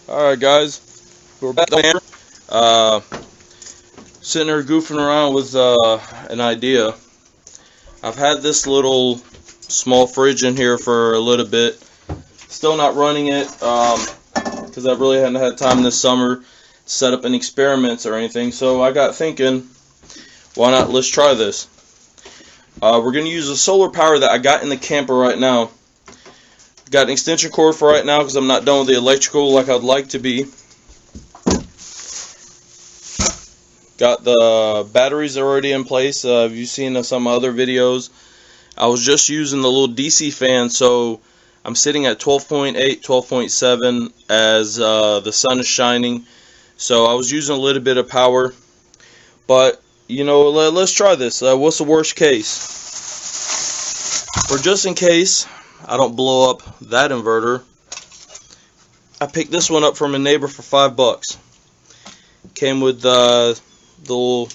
Alright guys, we're back on here. Sitting there goofing around with an idea. I've had this little small fridge in here for a little bit. Still not running it because I really hadn't had time this summer to set up any experiments or anything. So I got thinking, why not, let's try this. We're going to use the solar power that I got in the camper right now. Got an extension cord for right now because I'm not done with the electrical like I'd like to be. Got the batteries already in place. Have you seen some other videos? I was just using the little DC fan, so I'm sitting at 12.8, 12.7 as the sun is shining. So I was using a little bit of power. But, you know, let's try this. What's the worst case? For just in case I don't blow up that inverter, I picked this one up from a neighbor for $5. Came with the little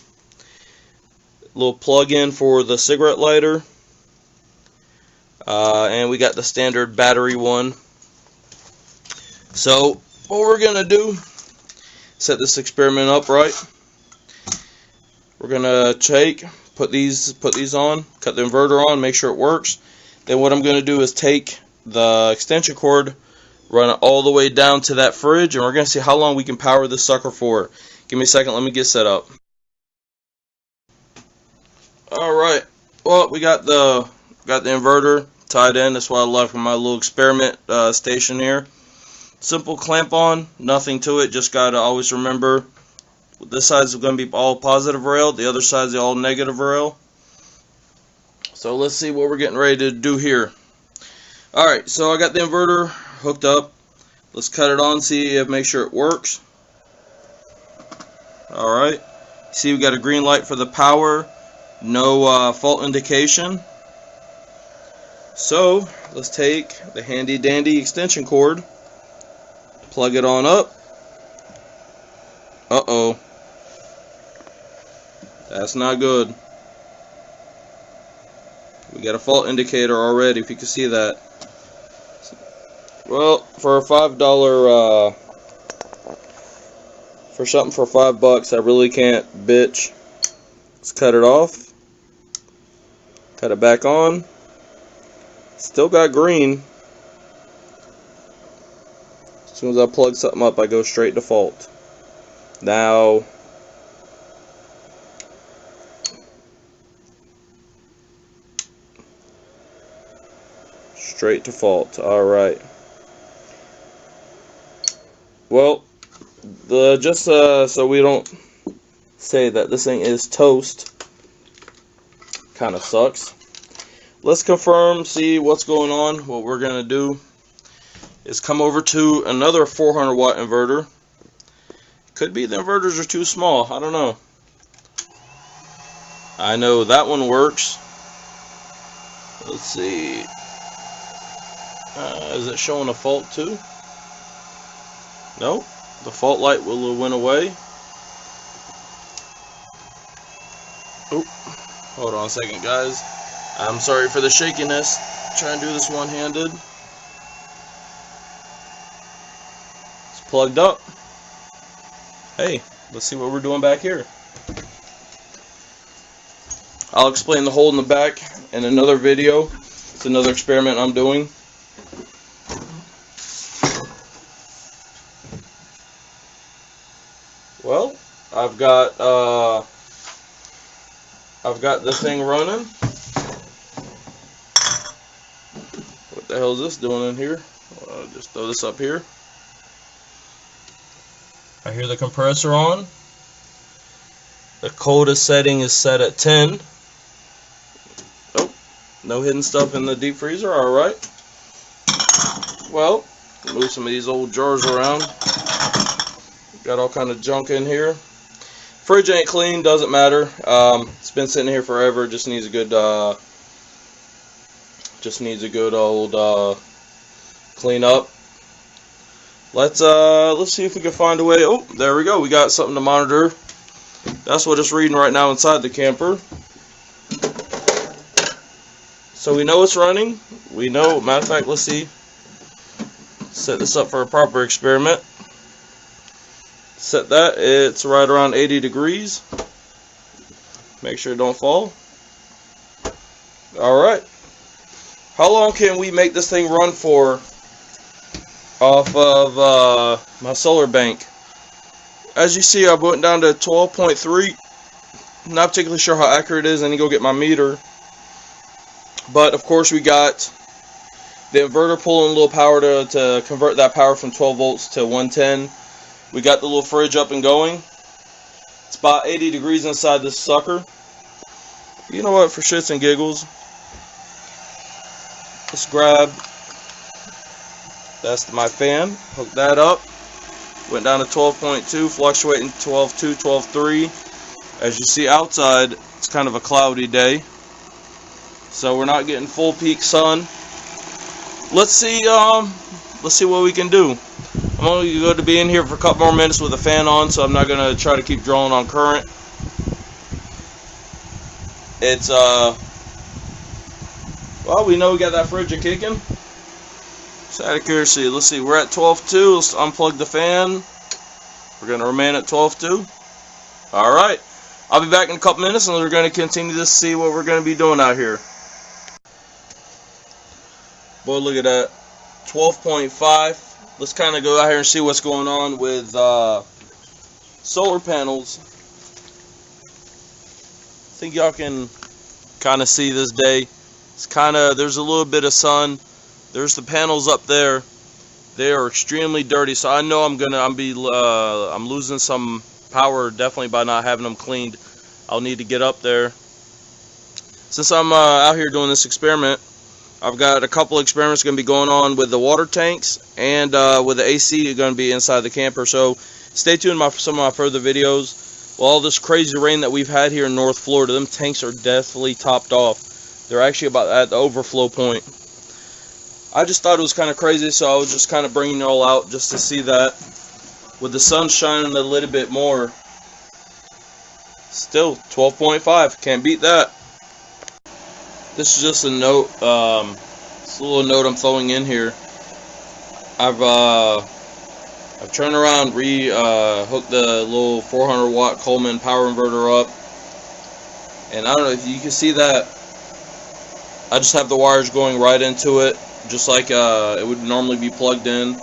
plug-in for the cigarette lighter, and we got the standard battery one. So what we're gonna do, set this experiment up right. We're gonna put these on, cut the inverter on, make sure it works. Then what I'm gonna do is take the extension cord, run it all the way down to that fridge, and we're gonna see how long we can power this sucker for. Give me a second, let me get set up. Alright, well, we got the inverter tied in. That's why I left my little experiment station here. Simple clamp on, nothing to it, just gotta always remember this side is going to be all positive rail, the other side is all negative rail. So let's see what we're getting ready to do here. Alright, so I got the inverter hooked up. Let's cut it on, make sure it works. Alright, see we got a green light for the power, no fault indication. So let's take the handy dandy extension cord, plug it on up. Uh-oh, that's not good. We got a fault indicator already, if you can see that. Well, for a $5 for something for $5, I really can't bitch. Let's cut it off. Cut it back on. Still got green. As soon as I plug something up, I go straight to fault. Now, straight to fault. Alright. Well, just so we don't say that this thing is toast, kind of sucks. Let's confirm, see what's going on. What we're going to do is come over to another 400 watt inverter. Could be the inverters are too small, I don't know. I know that one works. Let's see. Is it showing a fault too? No, the fault light went away. Oh, hold on a second, guys. I'm sorry for the shakiness. Trying to do this one-handed. It's plugged up. Hey, let's see what we're doing back here. I'll explain the hole in the back in another video. It's another experiment I'm doing. Well, I've got this thing running. What the hell is this doing in here? Just throw this up here. I hear the compressor on. The coldest setting is set at 10. Oh, no hidden stuff in the deep freezer. Alright. Well, move some of these old jars around. Got all kind of junk in here. Fridge ain't clean, doesn't matter. It's been sitting here forever. Just needs a good old clean up. Let's see if we can find a way. Oh, there we go. We got something to monitor. That's what it's reading right now inside the camper. So we know it's running. We know, matter of fact, let's see. Set this up for a proper experiment. Set that, it's right around 80 degrees. Make sure it don't fall. Alright. How long can we make this thing run for off of my solar bank? As you see, I went down to 12.3. Not particularly sure how accurate it is. I need to go get my meter. But of course we got the inverter pulling a little power to convert that power from 12 volts to 110. We got the little fridge up and going. It's about 80 degrees inside this sucker. You know what, for shits and giggles, let's grab, that's my fan, hook that up, went down to 12.2, fluctuating 12.2, 12.3. As you see outside, it's kind of a cloudy day, so we're not getting full peak sun. Let's see what we can do. I'm only going to be in here for a couple more minutes with the fan on, so I'm not going to try to keep drawing on current. It's well, we know we got that fridge kicking. Just out of curiosity, let's see, we're at 12.2. Let's unplug the fan. We're going to remain at 12.2. Alright, I'll be back in a couple minutes and we're going to continue to see what we're going to be doing out here. Boy, look at that, 12.5. Let's kind of go out here and see what's going on with solar panels. I think y'all can kind of see this day. It's kind of, there's a little bit of sun. There's the panels up there. They are extremely dirty, so I know I'm losing some power definitely by not having them cleaned. I'll need to get up there. Since I'm out here doing this experiment, I've got a couple experiments going to be going on with the water tanks and with the AC going to be inside the camper. So stay tuned for some of my further videos. Well, all this crazy rain that we've had here in North Florida, them tanks are definitely topped off. They're actually about at the overflow point. I just thought it was kind of crazy, so I was just kind of bringing it all out just to see that. With the sun shining a little bit more. Still, 12.5. Can't beat that. This is just a note. It's a little note I'm throwing in here. I've turned around, hooked the little 400 watt Coleman power inverter up, and I don't know if you can see that. I just have the wires going right into it, just like it would normally be plugged in.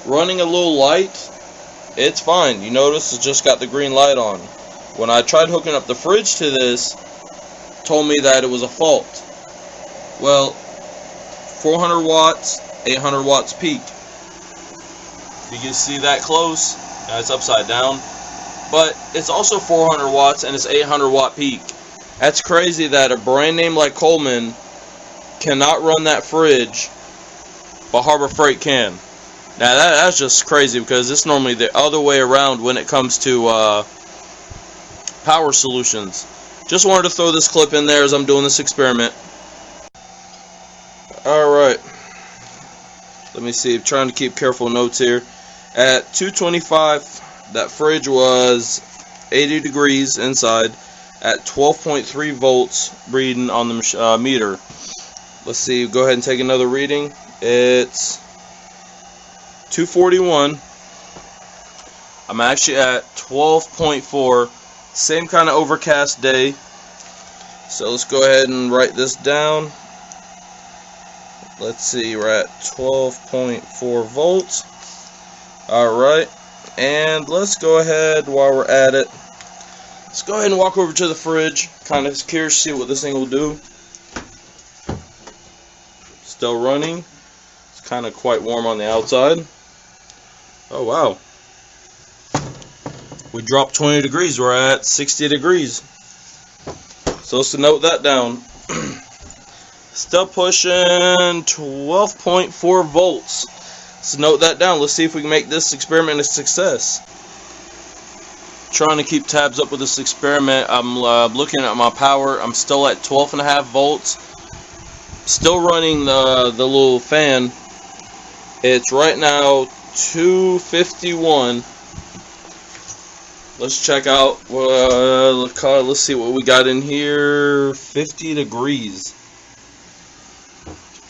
Running a little light, it's fine. You notice it's just got the green light on. When I tried hooking up the fridge to this, it told me that it was a fault. Well, 400 watts, 800 watts peak. You can see that close. Now it's upside down, but it's also 400 watts and it's 800 watt peak. That's crazy that a brand name like Coleman cannot run that fridge, but Harbor Freight can. Now that's just crazy, because it's normally the other way around when it comes to power solutions. Just wanted to throw this clip in there as I'm doing this experiment. Alright, let me see, I'm trying to keep careful notes here. At 225, that fridge was 80 degrees inside at 12.3 volts reading on the meter. Let's see, go ahead and take another reading. It's 241. I'm actually at 12.4. Same kind of overcast day. So let's go ahead and write this down. Let's see, we're at 12.4 volts. Alright, and let's go ahead, while we're at it, let's go ahead and walk over to the fridge. Kind of curious to see what this thing will do. Still running. It's kind of quite warm on the outside. Oh wow. We dropped 20 degrees, we're at 60 degrees. So let's note that down. Still pushing 12.4 volts. Let's note that down. Let's see if we can make this experiment a success. Trying to keep tabs up with this experiment. I'm looking at my power. I'm still at 12.5 volts. Still running the little fan. It's right now 251. Let's check out. Let's see what we got in here. 50 degrees.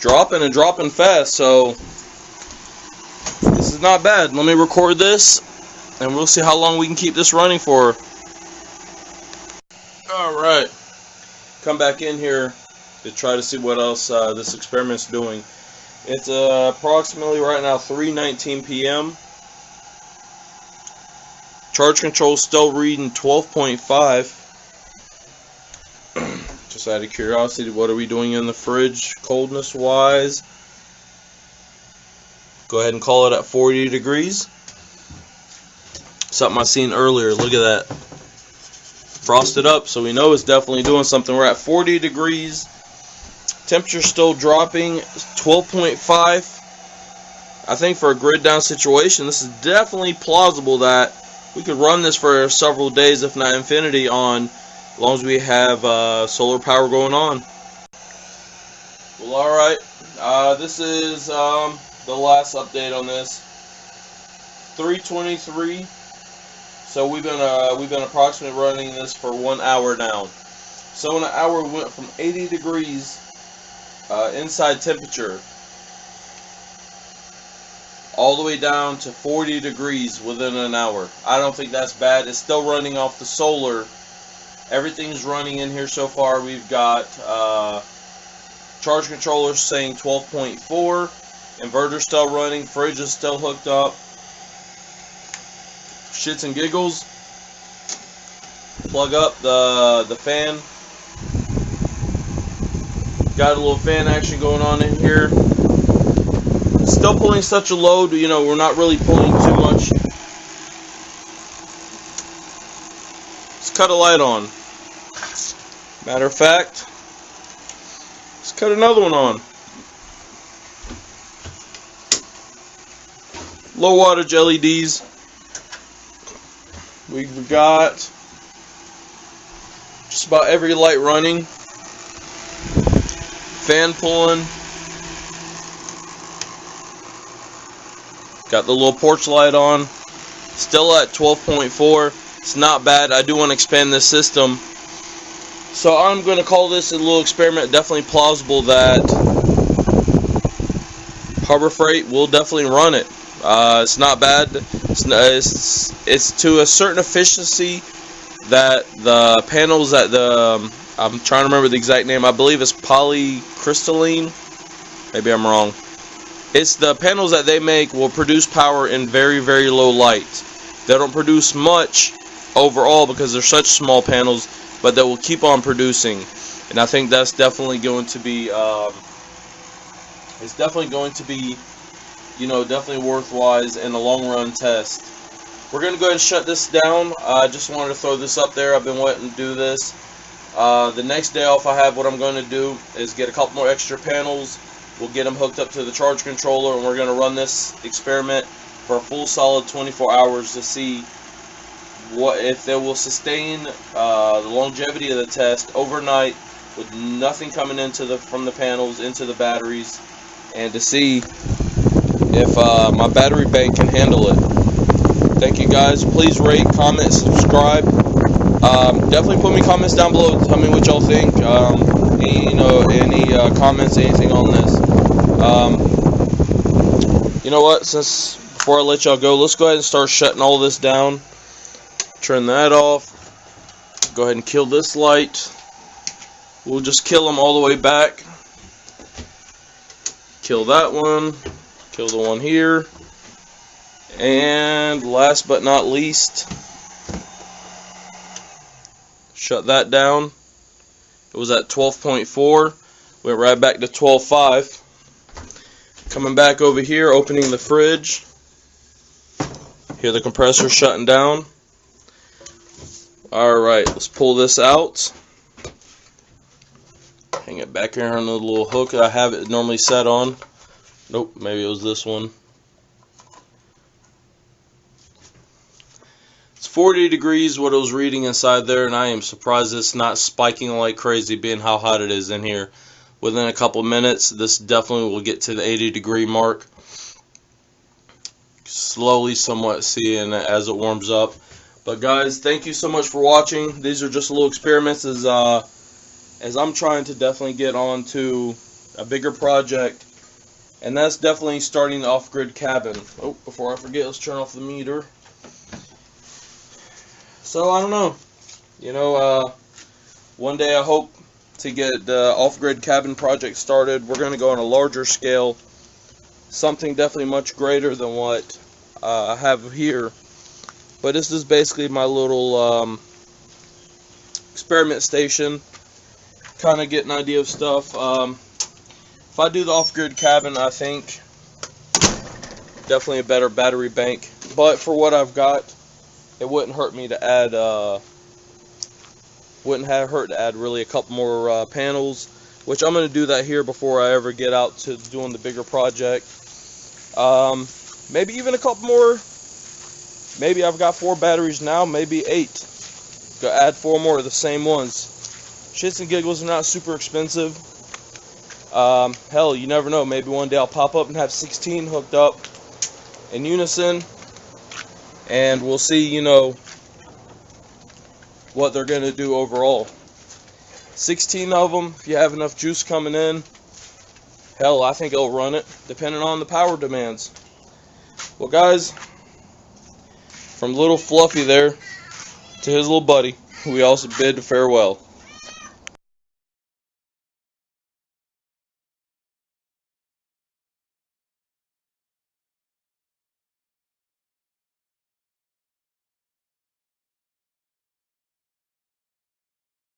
Dropping and dropping fast, so this is not bad. Let me record this and we'll see how long we can keep this running for. Alright, come back in here to try to see what else this experiment's doing. It's approximately right now 3:19 p.m. Charge control still reading 12.5. Just out of curiosity, what are we doing in the fridge coldness wise? Go ahead and call it at 40 degrees. Something I seen earlier. Look at that. Frosted up, so we know it's definitely doing something. We're at 40 degrees. Temperature still dropping. 12.5. I think for a grid down situation, this is definitely plausible that we could run this for several days, if not infinity, on as long as we have solar power going on. Well, alright. This is the last update on this. 3:23. So we've been approximately running this for 1 hour now. So in an hour we went from 80 degrees inside temperature all the way down to 40 degrees within an hour. I don't think that's bad. It's still running off the solar. Everything's running in here so far. We've got charge controller saying 12.4, inverter still running, fridge is still hooked up. Shits and giggles, plug up the fan. Got a little fan action going on in here. Still pulling such a load, you know, we're not really pulling too much. Let's cut a light on. Matter of fact, let's cut another one on. Low wattage LEDs. We've got just about every light running. Fan pulling. Got the little porch light on. Still at 12.4. It's not bad. I do want to expand this system. So I'm going to call this a little experiment. Definitely plausible that Harbor Freight will definitely run it. It's not bad. It's to a certain efficiency that the panels at the I'm trying to remember the exact name. I believe it's polycrystalline. Maybe I'm wrong. It's the panels that they make will produce power in very, very low light. They don't produce much overall because they're such small panels, but they will keep on producing. And I think that's definitely going to be it's definitely going to be, you know, definitely worthwhile in the long run test. We're going to go ahead and shut this down. I just wanted to throw this up there. I've been wanting to do this. The next day off I have, what I'm going to do is get a couple more extra panels. We'll get them hooked up to the charge controller, and we're going to run this experiment for a full solid 24 hours to see what if they will sustain the longevity of the test overnight with nothing coming from the panels into the batteries, and to see if my battery bank can handle it. Thank you guys. Please rate, comment, subscribe. Definitely put me comments down below. Tell me what y'all think. Any comments, anything on this. You know what? Before I let y'all go, let's go ahead and start shutting all this down. Turn that off. Go ahead and kill this light. We'll just kill them all the way back. Kill that one. Kill the one here. And last but not least, shut that down. It was at 12.4. Went right back to 12.5. Coming back over here, opening the fridge. Hear the compressor shutting down. Alright, let's pull this out. Hang it back here on the little hook I have it normally set on. Nope, maybe it was this one. It's 40 degrees what it was reading inside there, and I am surprised it's not spiking like crazy being how hot it is in here. Within a couple minutes, this definitely will get to the 80 degree mark. Slowly somewhat seeing it as it warms up. But guys, thank you so much for watching. These are just little experiments as I'm trying to definitely get on to a bigger project. And that's definitely starting the off-grid cabin. Oh, before I forget, let's turn off the meter. So I don't know. One day I hope to get the off-grid cabin project started. We're going to go on a larger scale, something definitely much greater than what I have here. But this is basically my little experiment station, kind of get an idea of stuff. If I do the off-grid cabin, I think definitely a better battery bank. But for what I've got, it wouldn't hurt me to add really a couple more panels, which I'm going to do that here before I ever get out to doing the bigger project. Maybe even a couple more. Maybe I've got 4 batteries now, maybe 8. Go add 4 more of the same ones. Shits and giggles are not super expensive. Hell, you never know. Maybe one day I'll pop up and have 16 hooked up in unison, and we'll see, what they're going to do overall. 16 of them, if you have enough juice coming in, hell, I think it'll run it, depending on the power demands. Well, guys, from little Fluffy there to his little buddy, we also bid farewell.